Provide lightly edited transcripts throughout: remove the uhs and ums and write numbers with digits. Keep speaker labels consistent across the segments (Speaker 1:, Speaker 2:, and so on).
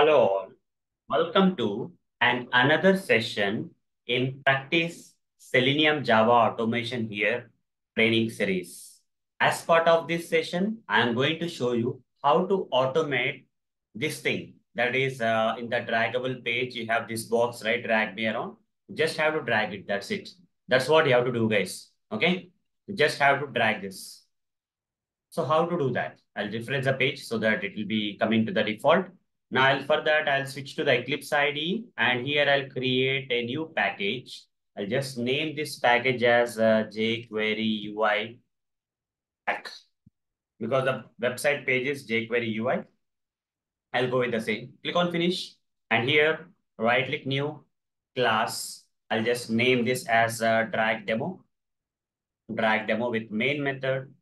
Speaker 1: Hello all, welcome to another session in Practice Selenium Java Automation here training series. As part of this session, I am going to show you how to automate this thing. That is in the draggable page, you have this box, right? Drag me around. You just have to drag it. That's it. That's what you have to do, guys. Okay? You just have to drag this. So how to do that? I'll refresh the page so that it will be coming to the default. Now for that, I'll switch to the Eclipse IDE and here I'll create a new package. I'll just name this package as jQuery UI pack because the website page is jQuery UI. I'll go with the same. Click on finish and here right click new class. I'll just name this as DragDemo. DragDemo with main method.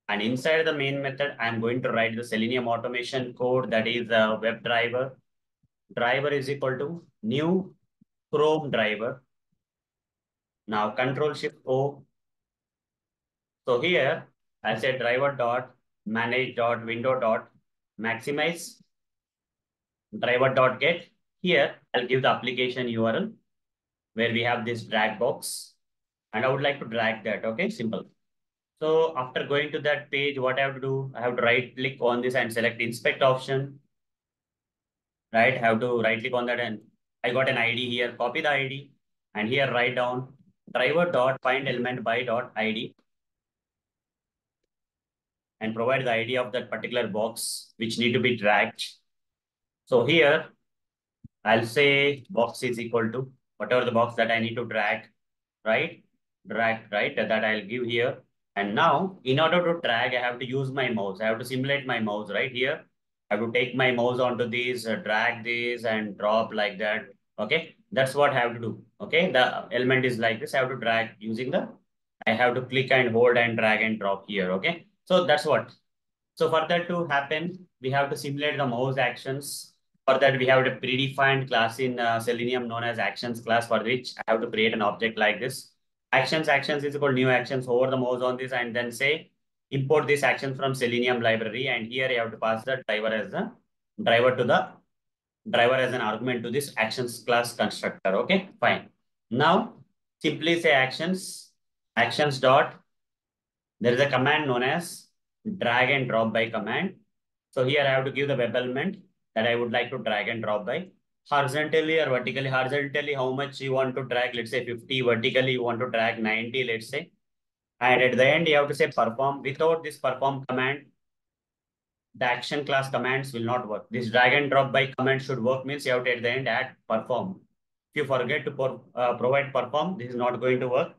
Speaker 1: And inside the main method, I'm going to write the Selenium automation code that is a web driver. Driver is equal to new Chrome driver. Now Control Shift O. So here I'll say driver dot manage dot window dot maximize driver dot get. Here I'll give the application URL where we have this drag box. And I would like to drag that. Okay, simple. So after going to that page, what I have to do? I have to right click on this and select inspect option. Right? Have to right click on that and I got an ID here, copy the ID and here write down driver dot find element by dot ID and provide the ID of that particular box which need to be dragged. So here I'll say box is equal to whatever the box that I need to drag, right? Drag, right? That I'll give here. And now in order to drag, I have to use my mouse. I have to simulate my mouse right here. I have to take my mouse onto these, drag this and drop like that. Okay, that's what I have to do. Okay, the element is like this. I have to drag using I have to click and hold and drag and drop here. Okay, so that's what. So for that to happen, we have to simulate the mouse actions. For that, we have a predefined class in Selenium known as actions class, for which I have to create an object like this. Actions is equal new actions, over the mouse on this and then say import this action from Selenium library. And here you have to pass the driver as the driver to the driver as an argument to this actions class constructor. Okay, fine. Now simply say actions dot. There is a command known as drag and drop by command. So here I have to give the web element that I would like to drag and drop by horizontally or vertically. Horizontally, how much you want to drag? Let's say 50. Vertically, you want to drag 90, let's say. And at the end, you have to say perform. Without this perform command, the action class commands will not work. This drag and drop by command should work means you have to at the end add perform. If you forget to provide perform, this is not going to work.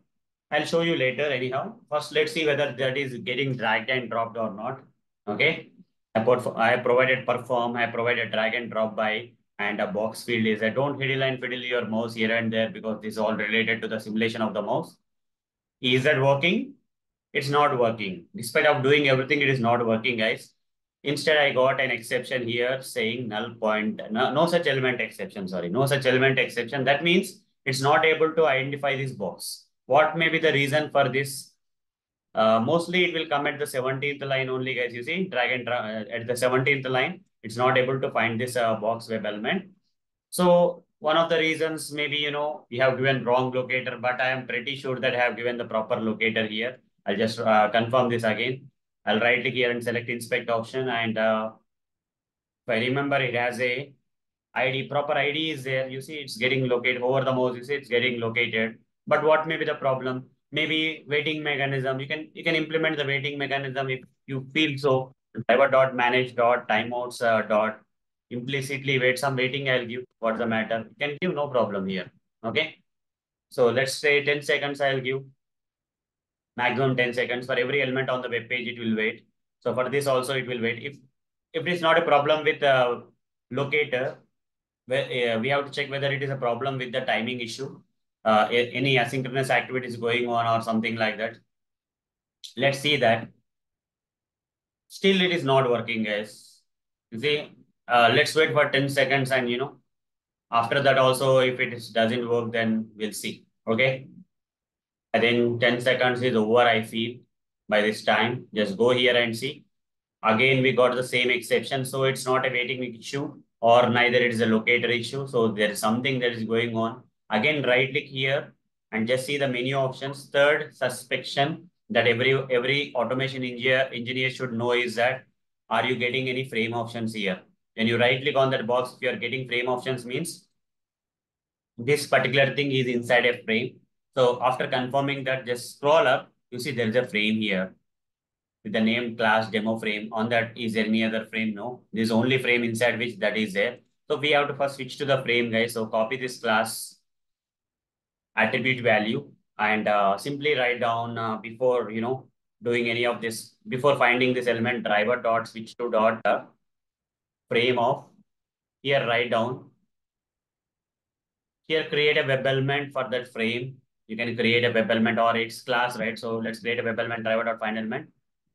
Speaker 1: I'll show you later anyhow. First, let's see whether that is getting dragged and dropped or not. Okay. I provided perform, I provided drag and drop by, and a box field is, don't fiddle your mouse here and there because this is all related to the simulation of the mouse. Is that working? It's not working. Despite of doing everything, it is not working, guys. Instead, I got an exception here saying null point, no such element exception, sorry, no such element exception. That means it's not able to identify this box. What may be the reason for this? Mostly it will come at the 17th line only, guys. You see, drag and drop at the 17th line, it's not able to find this box web element. So one of the reasons maybe, you have given wrong locator, but I am pretty sure that I have given the proper locator here. I'll just confirm this again. I'll right click here and select inspect option. And if I remember, it has a ID, proper ID is there. You see, it's getting located over the mouse. You see, it's getting located. But what may be the problem? Maybe waiting mechanism. You can implement the waiting mechanism if you feel so. Driver dot manage dot timeouts dot implicitly wait some waiting. I'll give. What's the matter? You can give no problem here. Okay. So let's say 10 seconds. I'll give maximum 10 seconds for every element on the web page. It will wait. So for this also it will wait. If it is not a problem with locator, we have to check whether it is a problem with the timing issue, any asynchronous activities going on or something like that. Let's see that. Still, it is not working, guys. You see, let's wait for 10 seconds and, after that also, if doesn't work, then we'll see. Okay. I think 10 seconds is over, I feel, by this time. Just go here and see. Again, we got the same exception. So it's not a waiting issue. or neither it is a locator issue. So there is something that is going on. Again, right click here and just see the menu options. Third suspicion that every automation engineer should know is that, are you getting any frame options here? When you right click on that box, if you are getting frame options means this particular thing is inside a frame. So after confirming that, just scroll up. You see there is a frame here with the name class demo frame. On that, is there any other frame? No. This only frame inside which that is there. So we have to first switch to the frame, guys. So copy this class attribute value and simply write down before doing any of this, before finding this element driver dot switch to dot frame of, here write down. Here, create a web element for that frame. You can create a web element or its class, right? So let's create a web element driver dot find element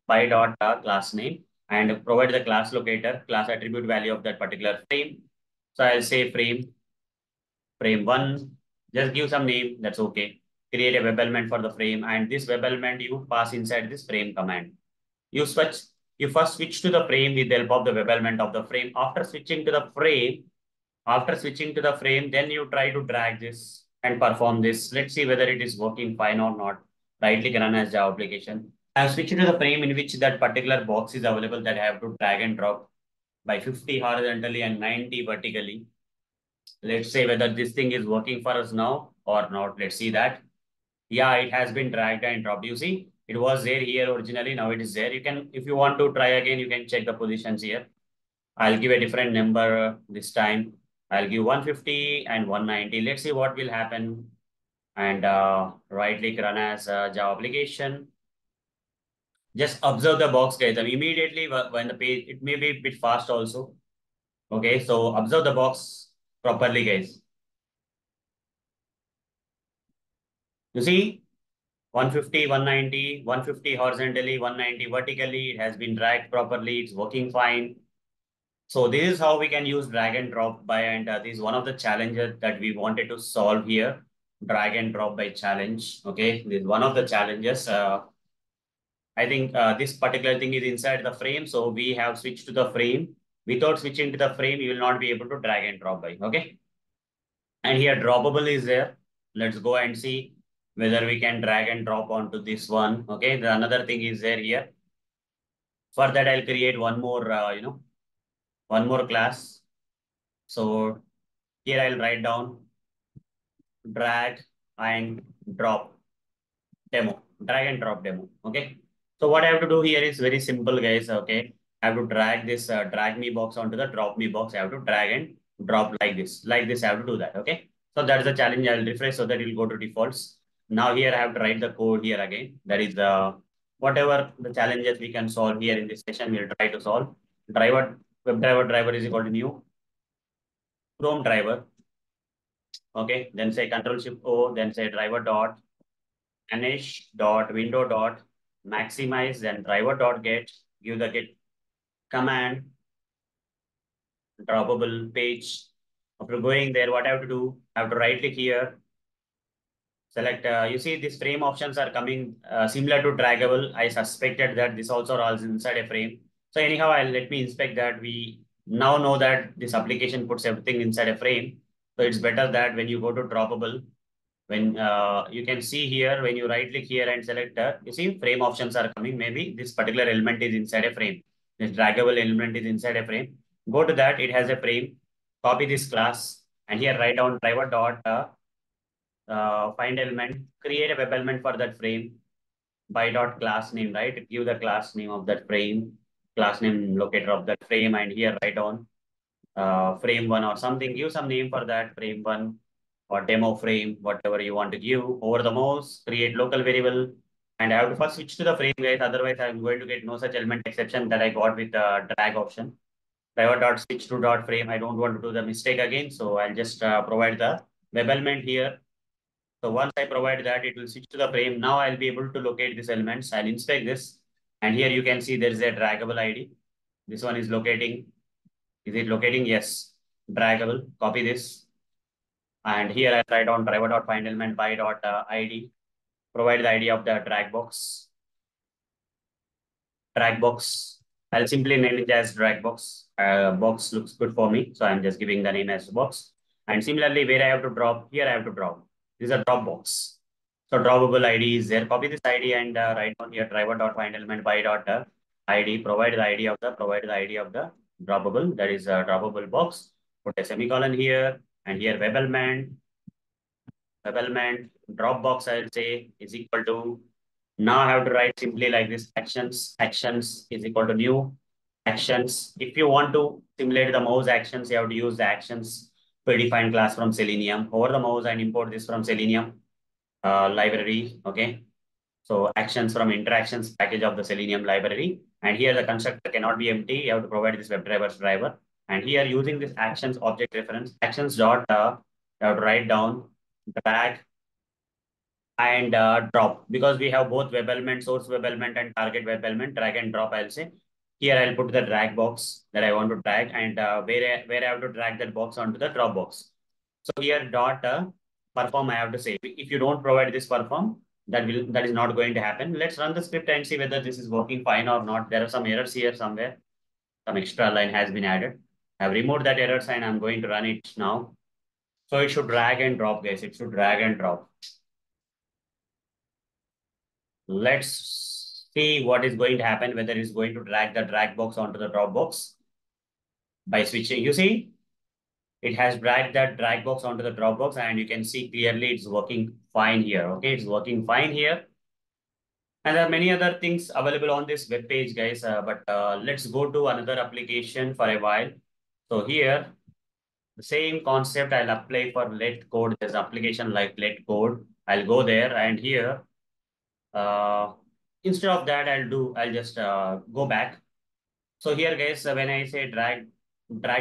Speaker 1: by dot class name and provide the class locator, class attribute value of that particular frame. So I'll say frame one. Just give some name. That's okay. Create a web element for the frame, and this web element you pass inside this frame command. You switch. You first switch to the frame with the help of the web element of the frame. After switching to the frame, then you try to drag this and perform this. Let's see whether it is working fine or not. Right click run as Java application. I have switched to the frame in which that particular box is available that I have to drag and drop by 50 horizontally and 90 vertically. Let's say whether this thing is working for us now or not. Let's see that. Yeah, it has been dragged and dropped. You see, it was there here originally. Now it is there. You can, if you want to try again, you can check the positions here. I'll give a different number this time. I'll give 150 and 190. Let's see what will happen. And right click run as Java application. Just observe the box, guys. And immediately when the page, it may be a bit fast also. Okay, so observe the box properly, guys. You see, 150, 190, 150 horizontally, 190 vertically. It has been dragged properly. It's working fine. So this is how we can use drag and drop by, and this is one of the challenges that we wanted to solve here. Drag and drop by challenge. Okay, this is one of the challenges. I think this particular thing is inside the frame, so we have switched to the frame. Without switching to the frame, you will not be able to drag and drop by. Okay, and here droppable is there. Let's go and see whether we can drag and drop onto this one. Okay, the another thing is there here. For that, I'll create one more, one more class. So here I'll write down drag and drop demo, drag and drop demo. Okay. So what I have to do here is very simple, guys. Okay. I have to drag this drag me box onto the drop me box. I have to drag and drop like this. Like this, I have to do that. Okay. So that's the challenge. I'll refresh so that it will go to defaults. Now here I have to write the code here again. That is the whatever the challenges we can solve here in this session, we'll try to solve. Driver, web driver is equal to new Chrome driver. Okay, then say Control Shift O, then say driver dot manage dot window dot maximize, then driver dot get, give the get command, droppable page. After going there, what I have to do? I have to right click here, select, you see these frame options are coming similar to draggable. I suspected that this also is inside a frame. So anyhow, let me inspect that. We now know that this application puts everything inside a frame. So it's better that when you go to droppable, when you can see here, when you right click here and select, you see frame options are coming. Maybe this particular element is inside a frame. This draggable element is inside a frame. Go to that, it has a frame. Copy this class and here write down driver dot find element, create a web element for that frame by dot class name, right? Give the class name of that frame, class name locator of that frame, and here write on frame one or something. Give some name for that frame one or demo frame, whatever you want to give. Over the mouse, create local variable, and I have to first switch to the frame, guys. Otherwise, I'm going to get no such element exception that I got with the drag option. Driver dot switch to dot frame. I don't want to do the mistake again, so I'll just provide the web element here. So once I provide that, it will switch to the frame. Now I'll be able to locate these elements. I'll inspect this. And here you can see there is a draggable ID. This one is locating. Is it locating? Yes. Draggable. Copy this. And here I write down driver.find element by dot ID. Provide the ID of the drag box. Drag box. I'll simply name it as drag box. box looks good for me. So I'm just giving the name as box. And similarly, where I have to drop, here I have to drop. This is a drop box. So dropable ID is there. Copy this ID and write down here driver dot find element by dot ID. Provide the ID of the droppable. That is a droppable box. Put a semicolon here and here web element drop box. I'll say is equal to. Now I have to write simply like this actions is equal to new actions. If you want to simulate the mouse actions, you have to use the actions predefined class from Selenium. Hover the mouse and import this from Selenium library. Okay. So actions from interactions package of the Selenium library. And here the constructor cannot be empty. You have to provide this WebDrivers driver. And here using this actions object reference, actions dot, you have to write down drag and drop, because we have both web element, source web element and target web element, drag and drop. I'll say here I'll put the drag box that I want to drag, and where I have to drag that box onto the drop box. So here dot perform I have to say. If you don't provide this perform, that is not going to happen. Let's run the script and see whether this is working fine or not. There are some errors here somewhere. Some extra line has been added. I've removed that errors and I'm going to run it now. So it should drag and drop, guys. It should drag and drop. Let's see what is going to happen, whether it's going to drag the drag box onto the drop box by switching. You see, it has dragged that drag box onto the drop box, and you can see clearly it's working fine here. Okay, it's working fine here. And there are many other things available on this web page, guys. But let's go to another application for a while. So here, the same concept I'll apply for LetCode. There's an application like LetCode. I'll go there, and here, uh, instead of that, I'll just go back. So here, guys, when I say drag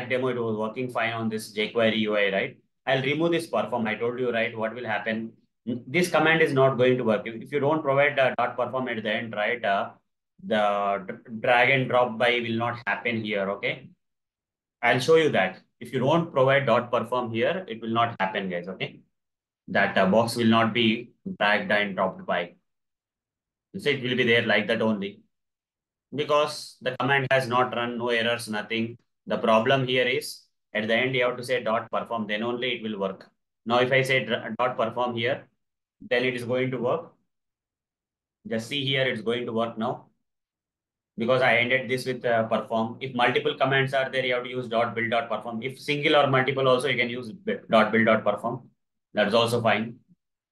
Speaker 1: demo, it was working fine on this jQuery UI, right? I'll remove this perform. I told you, right, what will happen. This command is not going to work. If you don't provide dot perform at the end, right, the drag and drop by will not happen here, okay? I'll show you that. If you don't provide dot perform here, it will not happen, guys, okay? That box will not be dragged and dropped by. So it will be there like that only, because the command has not run, no errors, nothing. The problem here is at the end you have to say dot perform, then only it will work. Now if I say dot perform here, then it is going to work. Just see here, it's going to work now, because I ended this with perform. If multiple commands are there, you have to use dot build dot perform. If single or multiple also, you can use dot build dot perform. That's also fine.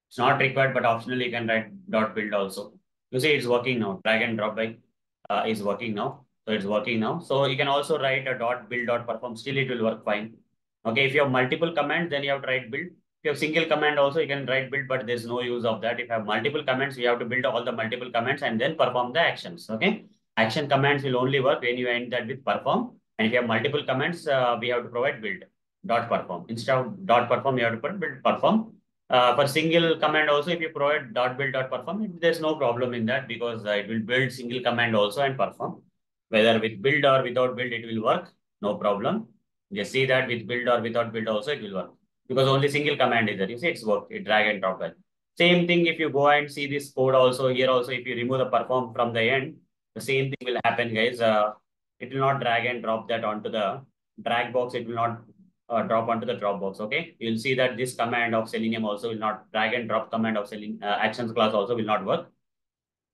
Speaker 1: It's not required, but optionally you can write dot build also. You see, it's working now. Drag and drop by is working now. So it's working now. So you can also write a dot build dot perform. Still, it will work fine. Okay. If you have multiple commands, then you have to write build. If you have single command also, you can write build, but there's no use of that. If you have multiple commands, you have to build all the multiple commands and then perform the actions. Okay. Action commands will only work when you end that with perform. And if you have multiple commands, we have to provide build dot perform. Instead of dot perform, you have to put build perform. For single command also, if you provide dot build dot perform, there's no problem in that, because it will build single command also and perform. Whether with build or without build, it will work. No problem. Just see that with build or without build also, it will work. Because only single command is there. You see, it's work. It drag and drop well. Same thing if you go and see this code also, here also, if you remove the perform from the end, the same thing will happen, guys. It will not drag and drop that onto the drag box. It will not drop onto the drop box. Okay, you'll see that this command of Selenium also will not, drag and drop command of Selenium actions class also will not work.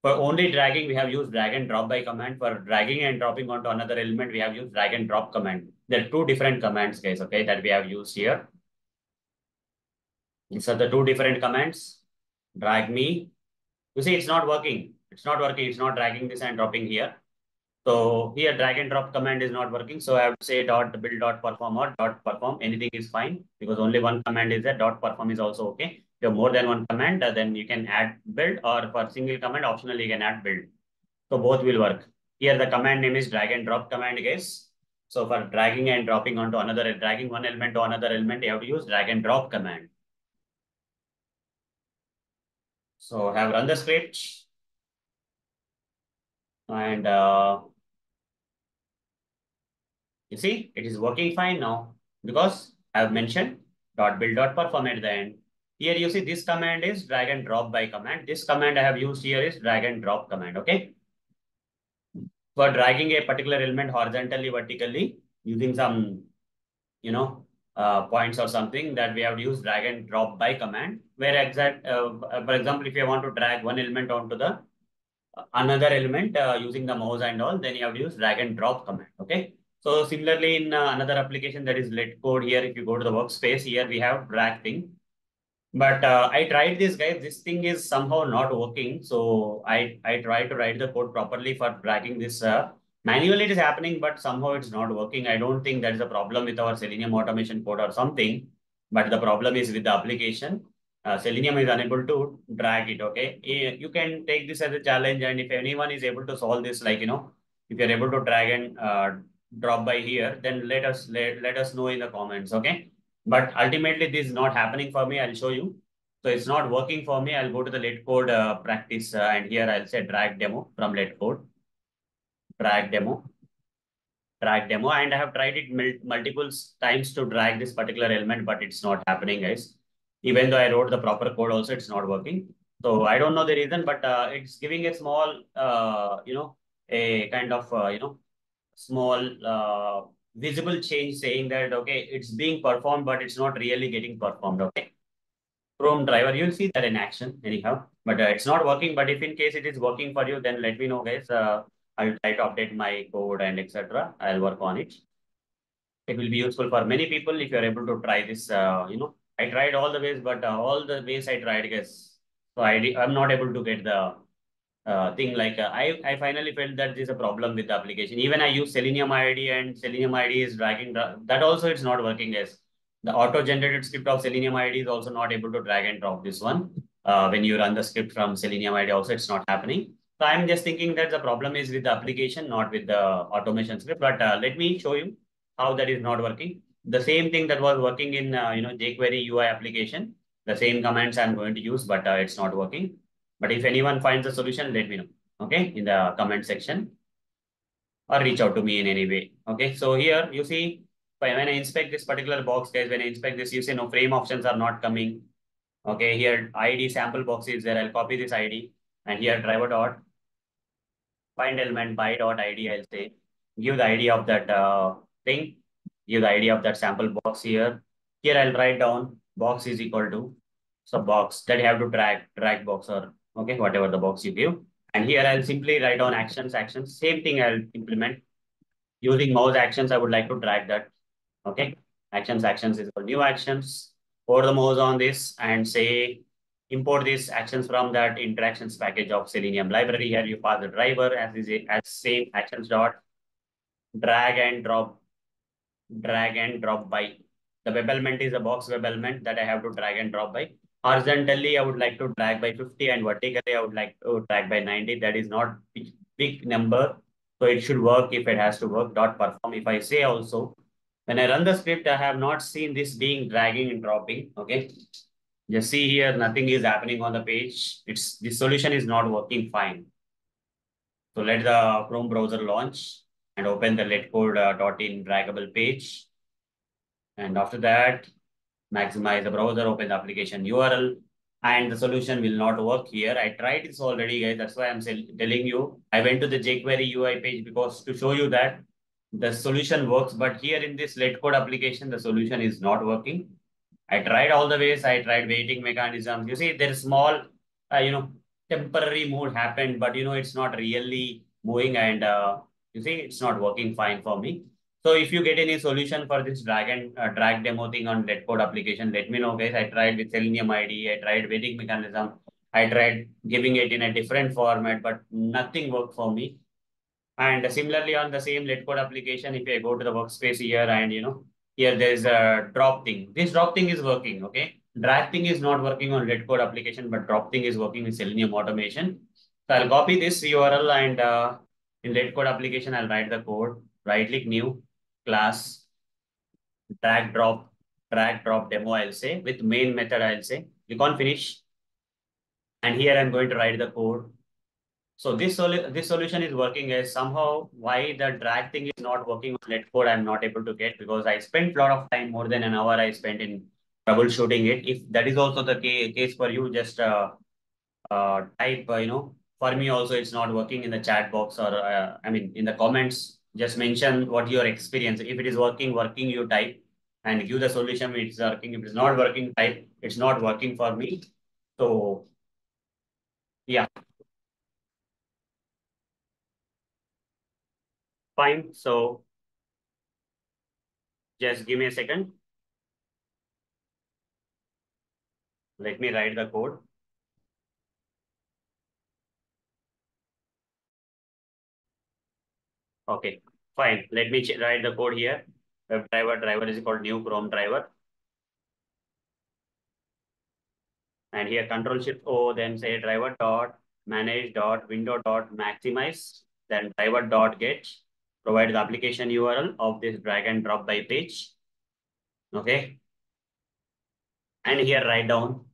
Speaker 1: For only dragging, we have used drag and drop by command. For dragging and dropping onto another element, we have used drag and drop command. There are two different commands, guys, okay, that we have used here. These are the two different commands. Drag me. You see, it's not working. It's not working. It's not dragging this and dropping here. So here drag and drop command is not working. So I have to say dot build dot perform or dot perform. Anything is fine, because only one command is there. Dot perform is also okay. If you have more than one command, then you can add build, or for single command, optionally you can add build. So both will work. Here the command name is drag and drop command, guys. So for dragging and dropping onto another, dragging one element to another element, you have to use drag and drop command. So I have run the script, and you see, it is working fine now, because I have mentioned dot build dot perform at the end. Here you see this command is drag and drop by command. This command I have used here is drag and drop command. Okay. For dragging a particular element horizontally, vertically, using some, you know, points or something that we have to use drag and drop by command, where for example, if you want to drag one element onto the another element using the mouse and all, then you have to use drag and drop command. Okay. So similarly, in another application that is LetCode here, if you go to the workspace here, we have drag thing. But I tried this, guys. This thing is somehow not working. So I tried to write the code properly for dragging this. Manually, it is happening, but somehow it's not working. I don't think that is a problem with our Selenium automation code or something. But the problem is with the application. Selenium is unable to drag it. Okay, you can take this as a challenge, and if anyone is able to solve this, like if you're able to drag and drop by here, then let us know in the comments. Okay. But ultimately, this is not happening for me. I'll show you. So it's not working for me. I'll go to the LetCode practice and here I'll say drag demo from LetCode, drag demo, drag demo. And I have tried it multiple times to drag this particular element, but it's not happening, guys. Even though I wrote the proper code also, it's not working. So I don't know the reason, but it's giving a small, a kind of, small visible change saying that, okay, it's being performed, but it's not really getting performed. Okay. Chrome driver, you'll see that in action anyhow, but it's not working. But if in case it is working for you, then let me know, guys. I'll try to update my code and etc. I'll work on it. It will be useful for many people if you're able to try this. I tried all the ways, but all the ways I tried, guys. So I'm not able to get the thing like I finally felt that there's a problem with the application. Even I use Selenium ID and Selenium ID is dragging that also it's not working as the auto-generated script of Selenium ID is also not able to drag and drop this one. When you run the script from Selenium ID also it's not happening. So I'm just thinking that the problem is with the application, not with the automation script. But let me show you how that is not working. The same thing that was working in jQuery UI application, the same commands I'm going to use, but it's not working. But if anyone finds a solution, let me know, okay, in the comment section or reach out to me in any way. Okay, so here you see, when I inspect this particular box, guys, when I inspect this, you see no frame options are not coming. Okay, here ID sample box is there. I'll copy this ID and here driver dot find element by dot ID, I'll say, give the ID of that thing, give the ID of that sample box here. Here I'll write down box is equal to, so box that you have to drag box or, okay, whatever the box you give. And here I'll simply write down actions, same thing I'll implement. Using mouse actions, I would like to drag that, okay. Actions is for new actions. Pour the mouse on this and say, import these actions from that interactions package of Selenium library. Here you pass the driver as same actions dot drag and drop, drag and drop by. The web element is a box web element that I have to drag and drop by. Horizontally, I would like to drag by 50 and vertically, I would like to drag by 90. That is not big number. So it should work if it has to work. Dot perform. If I say also, when I run the script, I have not seen this being dragging and dropping. Okay. Just see here, nothing is happening on the page. This solution is not working fine. So let the Chrome browser launch and open the letcode.in draggable page. And after that, maximize the browser, open the application URL, and the solution will not work here. I tried this already, guys. That's why I'm telling you. I went to the jQuery UI page because to show you that the solution works. But here in this LetCode application, the solution is not working. I tried all the ways. I tried waiting mechanisms. You see, there's small, temporary mode happened, but it's not really moving, and you see, it's not working fine for me. So if you get any solution for this drag demo thing on LetCode application, let me know, guys. I tried with Selenium ID. I tried waiting mechanism. I tried giving it in a different format, but nothing worked for me. And similarly, on the same LetCode application, if I go to the workspace here and here there's a drop thing. This drop thing is working, okay? Drag thing is not working on LetCode application, but drop thing is working with Selenium automation. So I'll copy this URL and in LetCode application, I'll write the code, right click new class, drag drop demo, I'll say, with main method, I'll say, click on finish. And here I'm going to write the code. So this solution is working as somehow why the drag thing is not working on LetCode, I'm not able to get because I spent a lot of time, more than an hour I spent in troubleshooting it. If that is also the case for you, just type, for me also it's not working in the chat box or, in the comments. Just mention what your experience. If it is working, you type and give the solution. If it's working. If it's not working, type it's not working for me. So yeah, fine. So just give me a second. Let me write the code. Okay, fine. Let me write the code here. Web driver is called new Chrome driver. And here control shift O, then say driver dot manage dot window dot maximize, then driver dot get, provide the application URL of this drag and drop by page. Okay. And here write down,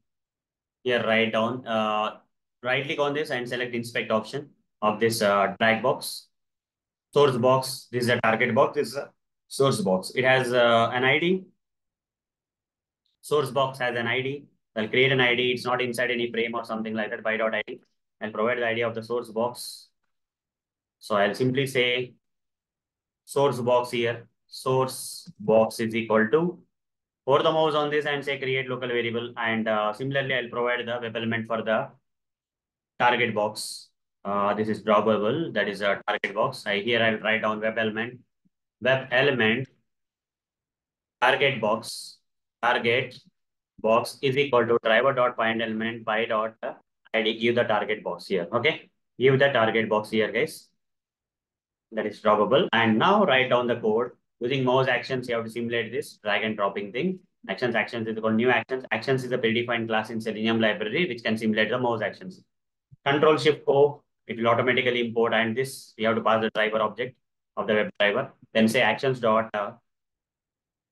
Speaker 1: right click on this and select inspect option of this drag box. Source box, this is a target box, this is a source box. It has an ID. Source box has an ID. I'll create an ID. It's not inside any frame or something like that. By dot ID. I'll provide the ID of the source box. So I'll simply say source box here. Source box is equal to, for the mouse on this and say create local variable. And similarly, I'll provide the web element for the target box. This is drawable. That is a target box. Here I'll write down web element target box. Target box is equal to driver dot find element by dot id. Give the target box here. Okay, give the target box here, guys. That is drawable. And now write down the code using mouse actions. You have to simulate this drag and dropping thing. Actions is called new actions. Actions is a predefined class in Selenium library which can simulate the mouse actions. Control Shift O, it will automatically import, and this we have to pass the driver object of the web driver. Then say actions dot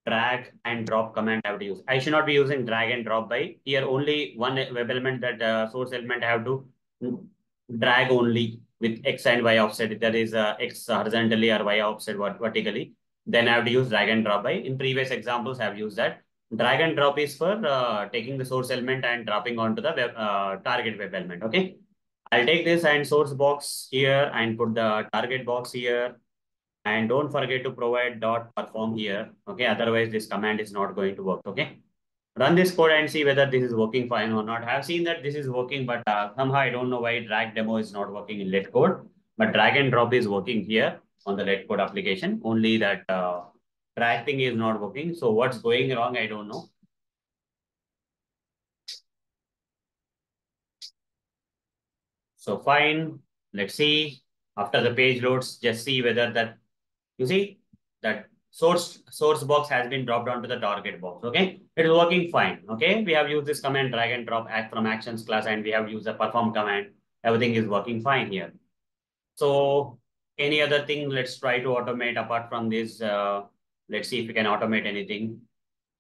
Speaker 1: drag and drop command I have to use. I should not be using drag and drop by here. Only one web element, that source element I have to drag only with X and Y offset. That is X horizontally or Y offset vertically. Then I have to use drag and drop by. In previous examples, I have used that. Drag and drop is for taking the source element and dropping onto the target web element. Okay. I'll take this and source box here and put the target box here. And don't forget to provide dot perform here. Okay, otherwise this command is not going to work. Okay, run this code and see whether this is working fine or not. I have seen that this is working, but somehow I don't know why drag demo is not working in LetCode. But drag and drop is working here on the LetCode application. Only that drag thing is not working. So what's going wrong? I don't know. So fine. Let's see. After the page loads, just see whether that, you see that source box has been dropped onto the target box. Okay, it is working fine. Okay, we have used this command drag and drop act from actions class, and we have used the perform command. Everything is working fine here. So any other thing, let's try to automate apart from this. Let's see if we can automate anything.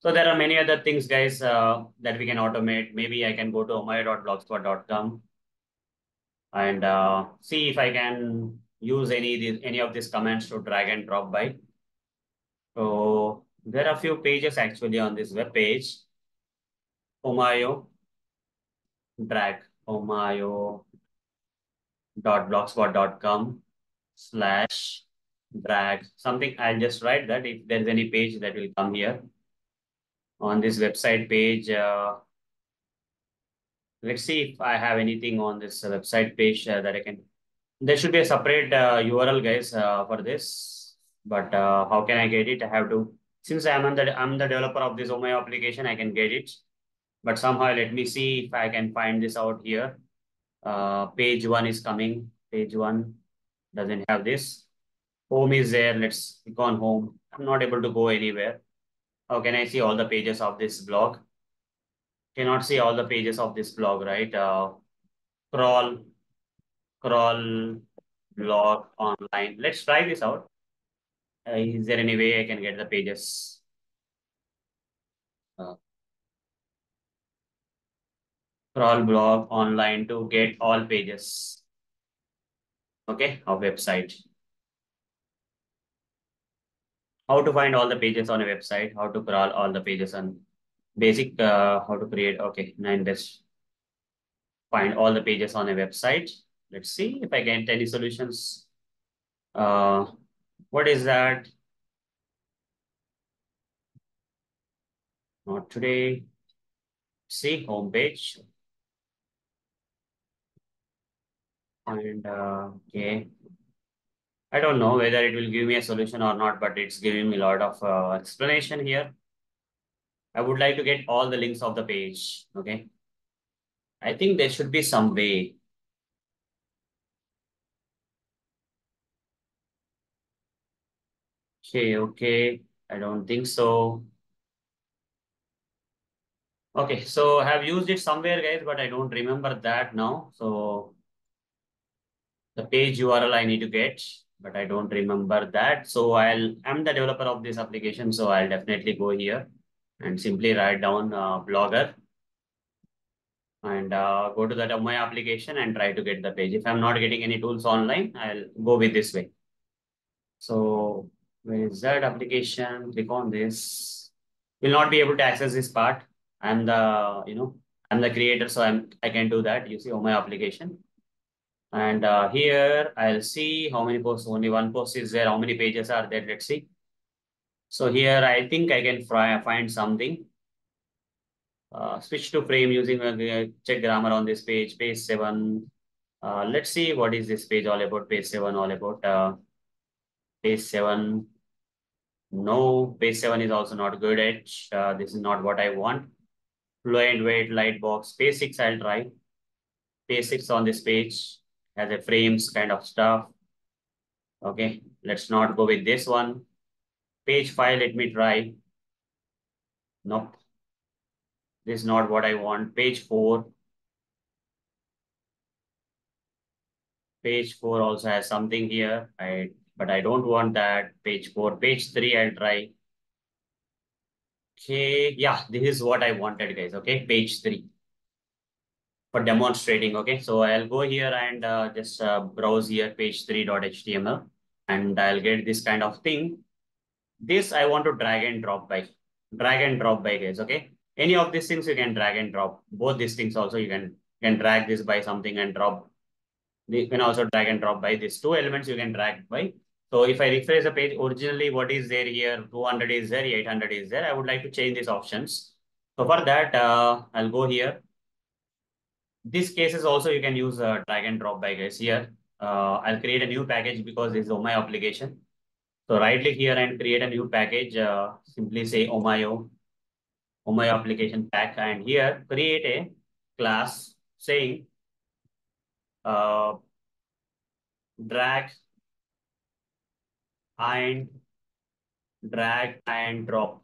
Speaker 1: So there are many other things, guys, that we can automate. Maybe I can go to omaya.blogspot.com and see if I can use any of these commands to drag and drop by. So there are a few pages actually on this web page. Omayo drag omayo.blogspot.com/drag something. I'll just write that if there's any page that will come here on this website page. Let's see if I have anything on this website page that I can. There should be a separate URL, guys, for this. But how can I get it? I have to, since I'm the developer of this Omayo application, I can get it. But somehow let me see if I can find this out here. Page one is coming. Page one doesn't have this. Home is there. Let's click on home. I'm not able to go anywhere. How can I see all the pages of this blog? Cannot see all the pages of this blog, right? Crawl, crawl, blog online. Let's try this out. Is there any way I can get the pages? Uh, Crawl blog online to get all pages. Okay, of website. How to find all the pages on a website, how to crawl all the pages on basic, how to create. Okay, nine best find all the pages on a website. Let's see if I get any solutions. Uh, What is that? Not today. See home page. And okay. I don't know whether it will give me a solution or not, but it's giving me a lot of explanation here. I would like to get all the links of the page. Okay. I think there should be some way. Okay, okay. I don't think so. Okay, so I have used it somewhere, guys, but I don't remember that now. So the page URL I need to get, but I don't remember that. So I'm the developer of this application, so I'll definitely go here and simply write down Blogger and go to that of my application and try to get the page. If I'm not getting any tools online, I'll go with this way. So where is that application? Click on this. Will not be able to access this part. I'm the, I'm the creator, so I can do that. You see on my application. And here I'll see how many posts, only one post is there. How many pages are there? Let's see. So here I think I can find something. Switch to frame using check grammar on this page, page 7. Let's see what is this page all about. Page 7 all about. Page 7. No, page 7 is also not good at. This is not what I want. Flow and weight, light box. Page 6 I'll try. Page 6 on this page has a frames kind of stuff. Okay, let's not go with this one. Page 5, let me try. Nope, this is not what I want. Page 4. Page 4 also has something here. But I don't want that. Page 4. Page 3, I'll try. Okay, yeah, this is what I wanted, guys. Okay, page 3 for demonstrating. Okay, so I'll go here and just browse here page 3.html and I'll get this kind of thing. This I want to drag and drop by. Drag and drop by, guys. Okay, any of these things you can drag and drop. Both these things also you can drag this by something and drop. You can also drag and drop by these two elements you can drag by. So if I refresh the page, originally what is there here, 200 is there, 800 is there. I would like to change these options. So for that, I'll go here. This cases also you can use drag and drop by, guys. Here, I'll create a new package because this is my application. So right click here and create a new package. Simply say Omayo application pack, and here create a class saying uh, drag and drop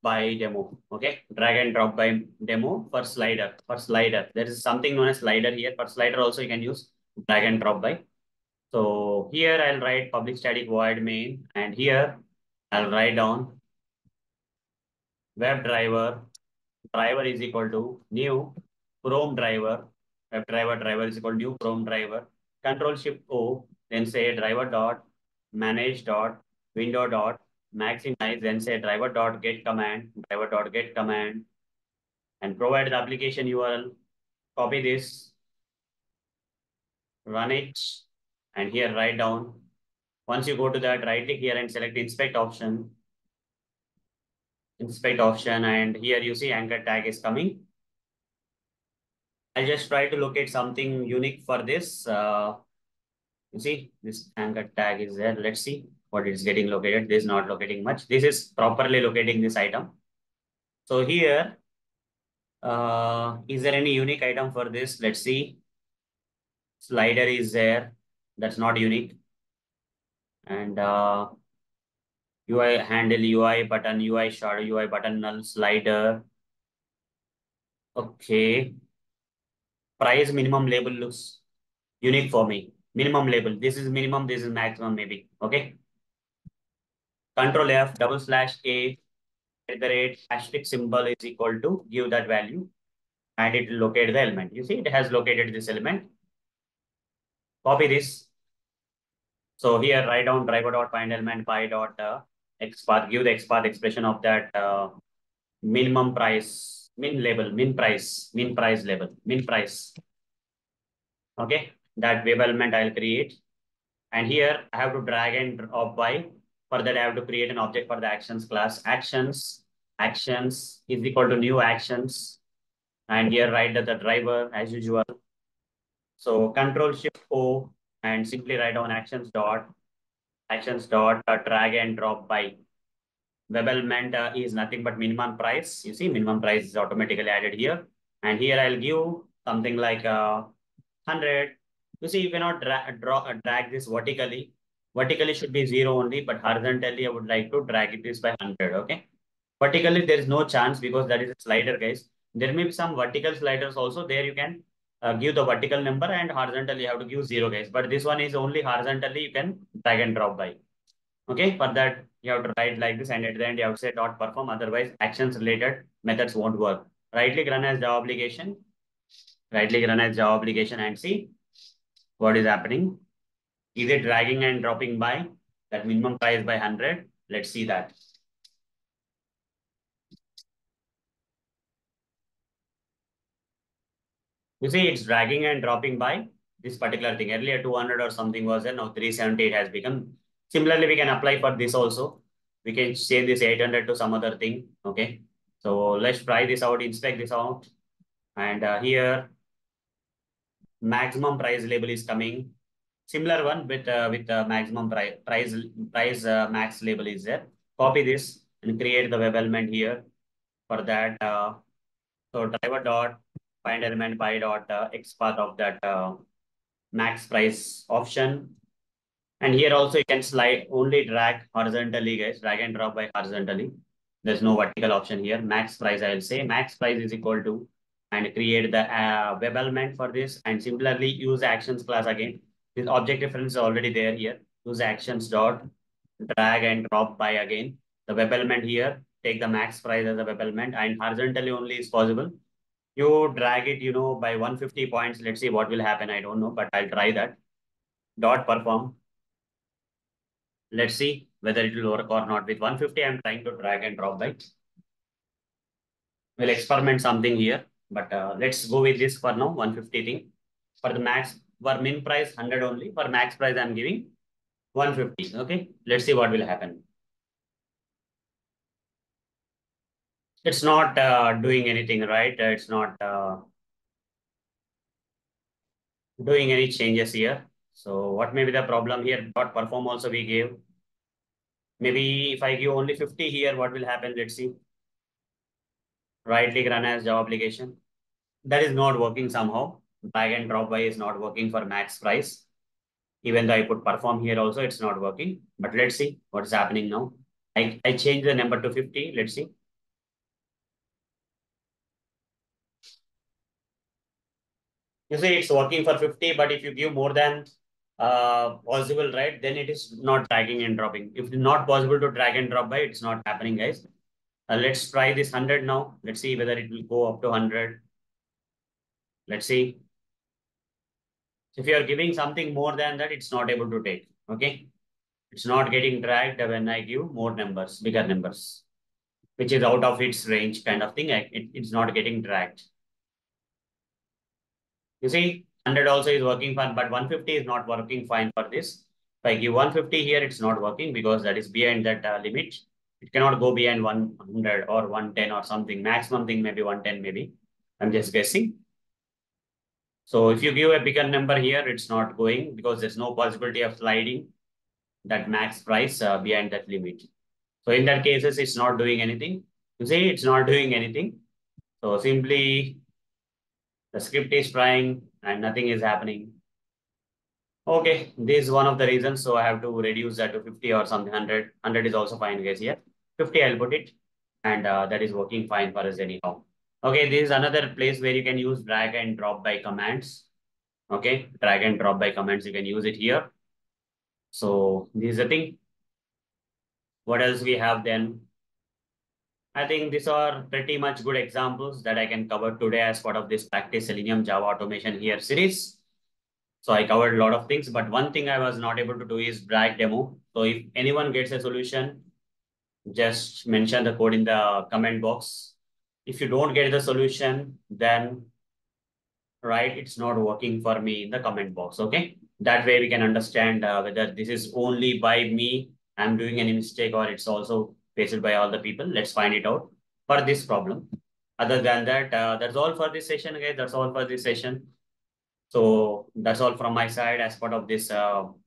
Speaker 1: by demo. Okay, drag and drop by demo for slider. For slider, there is something known as slider here. For slider also you can use drag and drop by. So here I'll write public static void main, and here I'll write down web driver is equal to new Chrome driver. Web driver is equal to new Chrome driver. Control Shift O, then say driver dot manage dot window dot maximize, then say driver dot get command, and provide the application URL. Copy this, run it, and here write down. Once you go to that, right click here and select inspect option, and here you see anchor tag is coming. I'll just try to locate something unique for this. You see this anchor tag is there. Let's see what is getting located. This is not locating much. This is properly locating this item. So here, is there any unique item for this? Let's see. Slider is there. That's not unique. And UI handle, UI button, UI shadow, UI button null, slider. Okay. Price minimum label looks unique for me. Minimum label. This is minimum, this is maximum maybe. Okay. Control F, double slash A, at the rate, asterisk symbol is equal to, give that value, and it will locate the element. You see, it has located this element. Copy this. So here, write down driver dot find element by dot xpath, give the xpath expression of that minimum price, min label, min price label, min price. Okay, that web element I'll create. And here I have to drag and drop by. For that, I have to create an object for the actions class. Actions is equal to new actions. And here write the driver as usual. So Control Shift O and simply write down actions dot drag and drop by. Web element is nothing but minimum price. You see, minimum price is automatically added here. And here I'll give something like 100. You see, you cannot drag this vertically. Vertically should be 0 only, but horizontally I would like to drag this by 100. Okay. Vertically, there is no chance because that is a slider, guys. There may be some vertical sliders also. There you can give the vertical number and horizontally you have to give 0, guys. But this one is only horizontally you can drag and drop by. Okay, for that you have to write like this, and at the end you have to say dot perform. Otherwise, actions related methods won't work. Right click run as Java application. Right click run as Java application and see what is happening. Is it dragging and dropping by that minimum price by 100? Let's see that. You see, it's dragging and dropping by this particular thing. Earlier 200 or something was there. Now 378 has become. Similarly, we can apply for this also. We can change this 800 to some other thing. Okay. So let's try this out, inspect this out. And here, maximum price label is coming. Similar one with maximum max label is there. Copy this and create the web element here. For that, so driver dot find element by dot xpath of that max price option. And here also you can slide only drag horizontally, guys. Drag and drop by horizontally. There's no vertical option here. Max price, I will say max price is equal to, and create the web element for this. And similarly, use actions class again. This object reference is already there here. Use actions dot drag and drop by again. The web element here, take the max price as a web element, and horizontally only is possible. You drag it, by 150 points. Let's see what will happen. I don't know, but I'll try that. Dot perform. Let's see whether it will work or not. With 150, I'm trying to drag and drop by. We'll experiment something here, but let's go with this for now, 150 thing. For the max, for min price, 100 only. For max price, I'm giving 150. Okay, let's see what will happen. It's not doing anything, right? It's not doing any changes here. So what may be the problem here? Dot perform also we gave. Maybe if I give only 50 here, what will happen? Let's see. Right click run as Java application. That is not working somehow. Drag and drop by is not working for max price. Even though I put perform here also, it's not working. But let's see what's happening now. I change the number to 50. Let's see. You see, it's working for 50, but if you give more than possible, right, then it is not dragging and dropping. If it's not possible to drag and drop by, it's not happening, guys. Let's try this 100 now. Let's see whether it will go up to 100. Let's see. If you are giving something more than that, it's not able to take. Okay. It's not getting dragged when I give more numbers, bigger numbers, which is out of its range kind of thing. It's not getting dragged. You see, 100 also is working fine, but 150 is not working fine for this. If I give 150 here, it's not working because that is behind that limit. It cannot go beyond 100 or 110 or something. Maximum thing maybe 110 maybe. I'm just guessing. So if you give a bigger number here, it's not going because there's no possibility of sliding that max price behind that limit. So in that cases, it's not doing anything. You see, it's not doing anything. So simply the script is trying and nothing is happening. Okay, this is one of the reasons. So I have to reduce that to 50 or something, 100. 100 is also fine, guys, here. 50, I'll put it. And that is working fine for us anyhow. Okay, this is another place where you can use drag and drop by commands. Okay, drag and drop by commands, you can use it here. So this is the thing. What else we have then? I think these are pretty much good examples that I can cover today as part of this practice Selenium Java Automation here series. So I covered a lot of things, but one thing I was not able to do is DragDemo. So if anyone gets a solution, just mention the code in the comment box. If you don't get the solution, then right, it's not working for me in the comment box. Okay. That way we can understand whether this is only by me, I'm doing any mistake, or it's also faced by all the people. Let's find it out for this problem. Other than that, that's all for this session, guys. That's all for this session. So that's all from my side as part of this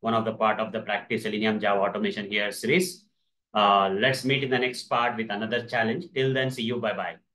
Speaker 1: one of the part of the practice Selenium Java automation here series. Let's meet in the next part with another challenge. Till then, see you. Bye bye.